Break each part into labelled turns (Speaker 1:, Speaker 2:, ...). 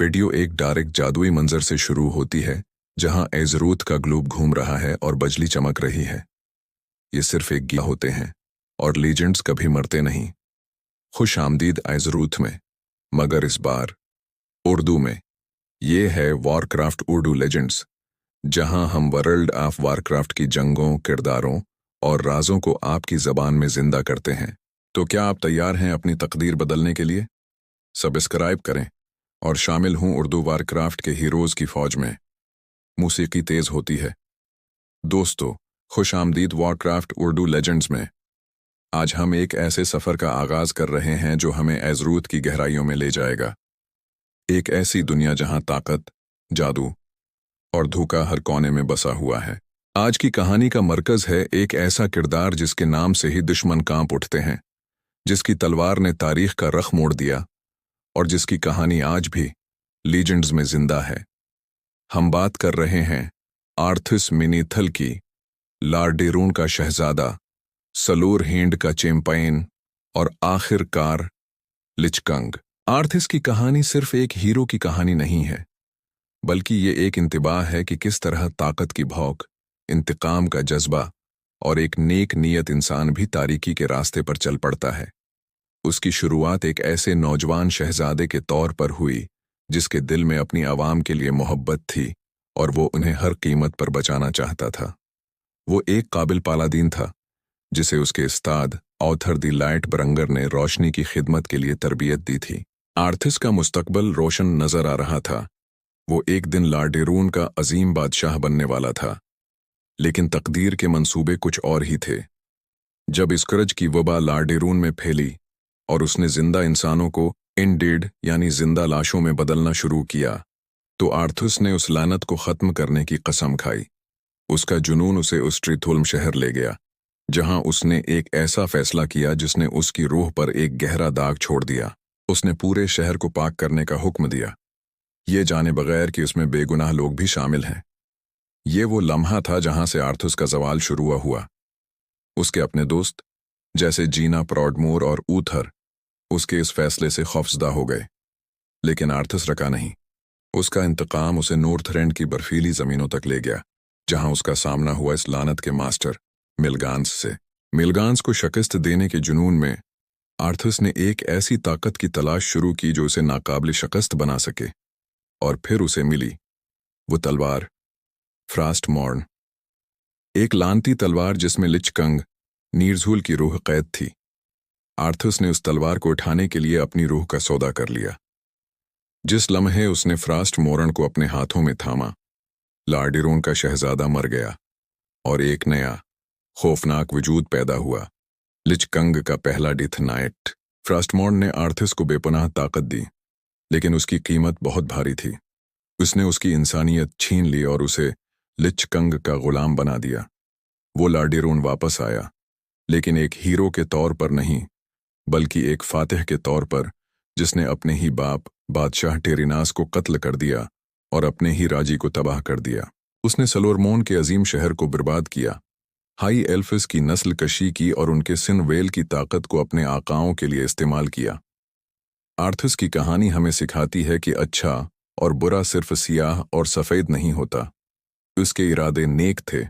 Speaker 1: Video एक direct जादुई मंजर से शुरू होती है जहां एज़रूथ का ग्लोब घूम रहा है और बजली चमक रही है। ये सिर्फ एक गिया होते हैं और लीजेंड्स कभी मरते नहीं। खुश आमदीद एज़रूथ में, मगर इस बार उर्दू में। ये है वॉरक्राफ्ट उर्दू लेजेंड्स, जहां हम वर्ल्ड ऑफ वॉरक्राफ्ट की जंगों, किरदारों और राजों को आपकी ज़बान में जिंदा करते हैं। तो क्या आप तैयार हैं अपनी तकदीर बदलने के लिए? सब्सक्राइब करें और शामिल हूं उर्दू वॉरक्राफ्ट के हीरोज़ की फौज में। मौसीकी तेज होती है। दोस्तों, खुश आमदीद वॉरक्राफ्ट उर्दू लेजेंड्स में। आज हम एक ऐसे सफ़र का आगाज़ कर रहे हैं जो हमें एज़रूथ की गहराइयों में ले जाएगा। एक ऐसी दुनिया जहां ताकत, जादू और धोखा हर कोने में बसा हुआ है। आज की कहानी का मरकज़ है एक ऐसा किरदार जिसके नाम से ही दुश्मन कांप उठते हैं, जिसकी तलवार ने तारीख का रख मोड़ दिया और जिसकी कहानी आज भी लीजेंड्स में जिंदा है। हम बात कर रहे हैं आर्थुस मिनीथल की, लार्डेरून का शहजादा, सलूर हिंड का चैंपियन और आखिरकार लिचकंग। आर्थुस की कहानी सिर्फ एक हीरो की कहानी नहीं है, बल्कि ये एक इंतबाह है कि किस तरह ताकत की भौक, इंतकाम का जज्बा और एक नेक नीयत इंसान भी तारीकी के रास्ते पर चल पड़ता है। उसकी शुरुआत एक ऐसे नौजवान शहजादे के तौर पर हुई जिसके दिल में अपनी आवाम के लिए मोहब्बत थी और वो उन्हें हर कीमत पर बचाना चाहता था। वो एक काबिल पालादीन था जिसे उसके उस्ताद ऑथर द लाइट ब्रंगर ने रोशनी की खिदमत के लिए तरबियत दी थी। आर्थुस का मुस्तकबल रोशन नजर आ रहा था। वो एक दिन लार्डेरून का अजीम बादशाह बनने वाला था, लेकिन तकदीर के मंसूबे कुछ और ही थे। जब स्करज की वबा लार्डेरून में फैली और उसने जिंदा इंसानों को इनडेड यानी जिंदा लाशों में बदलना शुरू किया, तो आर्थुस ने उस लानत को ख़त्म करने की कसम खाई। उसका जुनून उसे उस ट्रिथुल्म शहर ले गया, जहां उसने एक ऐसा फैसला किया जिसने उसकी रूह पर एक गहरा दाग छोड़ दिया। उसने पूरे शहर को पाक करने का हुक्म दिया, ये जाने बगैर कि उसमें बेगुनाह लोग भी शामिल हैं। ये वो लम्हा था जहां से आर्थुस का जवाल शुरू हुआ। उसके अपने दोस्त जैसे जीना प्रॉडमोर और ऊथर उसके इस फैसले से खौफजदा हो गए, लेकिन आर्थुस रका नहीं। उसका इंतकाम उसे नॉर्थरैंड की बर्फीली ज़मीनों तक ले गया, जहां उसका सामना हुआ इस लानत के मास्टर मिलगांस से। मिलगांस को शिकस्त देने के जुनून में आर्थुस ने एक ऐसी ताकत की तलाश शुरू की जो उसे नाकाबिल शिकस्त बना सके, और फिर उसे मिली वो तलवार, फ्रास्टमॉर्न। एक लानती तलवार जिसमें लिचकंग, नीरज़ूल की रूह कैद थी। आर्थुस ने उस तलवार को उठाने के लिए अपनी रूह का सौदा कर लिया। जिस लम्हे उसने फ्रास्टमॉर्न को अपने हाथों में थामा, लार्डेरून का शहजादा मर गया और एक नया खौफनाक वजूद पैदा हुआ, लिचकंग का पहला डेथ नाइट। फ्रास्टमॉर्न ने आर्थुस को बेपनाह ताकत दी, लेकिन उसकी कीमत बहुत भारी थी। उसने उसकी इंसानियत छीन ली और उसे लिचकंग का गुलाम बना दिया। वो लार्डेरून वापस आया, लेकिन एक हीरो के तौर पर नहीं, बल्कि एक फातिह के तौर पर, जिसने अपने ही बाप बादशाह टेरिनास को कत्ल कर दिया और अपने ही राजी को तबाह कर दिया। उसने सलोरमोन के अजीम शहर को बर्बाद किया, हाई एल्फिस की नस्ल कशी की और उनके सिनवेल की ताकत को अपने आकाओं के लिए इस्तेमाल किया। आर्थुस की कहानी हमें सिखाती है कि अच्छा और बुरा सिर्फ सियाह और सफ़ेद नहीं होता। उसके इरादे नेक थे,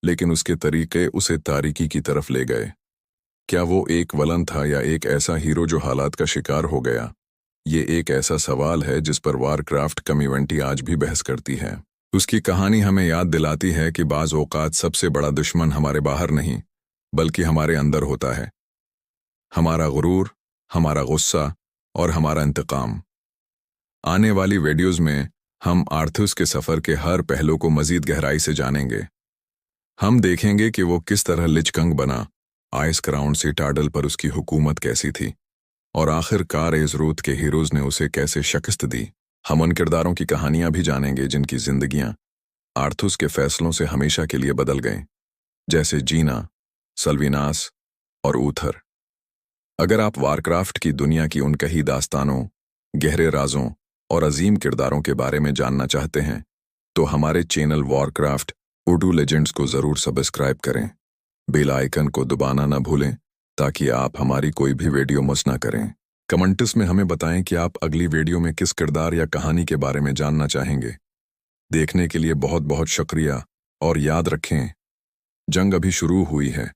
Speaker 1: लेकिन उसके तरीके उसे तारीकी की तरफ ले गए। क्या वो एक वलन था या एक ऐसा हीरो जो हालात का शिकार हो गया? ये एक ऐसा सवाल है जिस पर वॉरक्राफ्ट कम्युनिटी आज भी बहस करती है। उसकी कहानी हमें याद दिलाती है कि बाज़ औक़ात सबसे बड़ा दुश्मन हमारे बाहर नहीं, बल्कि हमारे अंदर होता है। हमारा गुरूर, हमारा गुस्सा और हमारा इंतकाम। आने वाली वीडियोज़ में हम आर्थुस के सफ़र के हर पहलू को मज़ीद गहराई से जानेंगे। हम देखेंगे कि वो किस तरह लिचकंग बना, आइस क्राउन सिटाडेल पर उसकी हुकूमत कैसी थी, और आखिरकार एज़रूथ के हीरोज़ ने उसे कैसे शिकस्त दी। हम उन किरदारों की कहानियां भी जानेंगे जिनकी जिंदगियां आर्थुस के फैसलों से हमेशा के लिए बदल गईं, जैसे जीना, सल्विनास और ऊथर। अगर आप वॉरक्राफ्ट की दुनिया की उन कही दास्तानों, गहरे राजों और अजीम किरदारों के बारे में जानना चाहते हैं, तो हमारे चैनल वॉरक्राफ्ट उर्दू लेजेंड्स को ज़रूर सब्सक्राइब करें। बेल आइकन को दबाना न भूलें ताकि आप हमारी कोई भी वीडियो मिस ना करें। कमेंट्स में हमें बताएं कि आप अगली वीडियो में किस किरदार या कहानी के बारे में जानना चाहेंगे। देखने के लिए बहुत बहुत शुक्रिया और याद रखें, जंग अभी शुरू हुई है।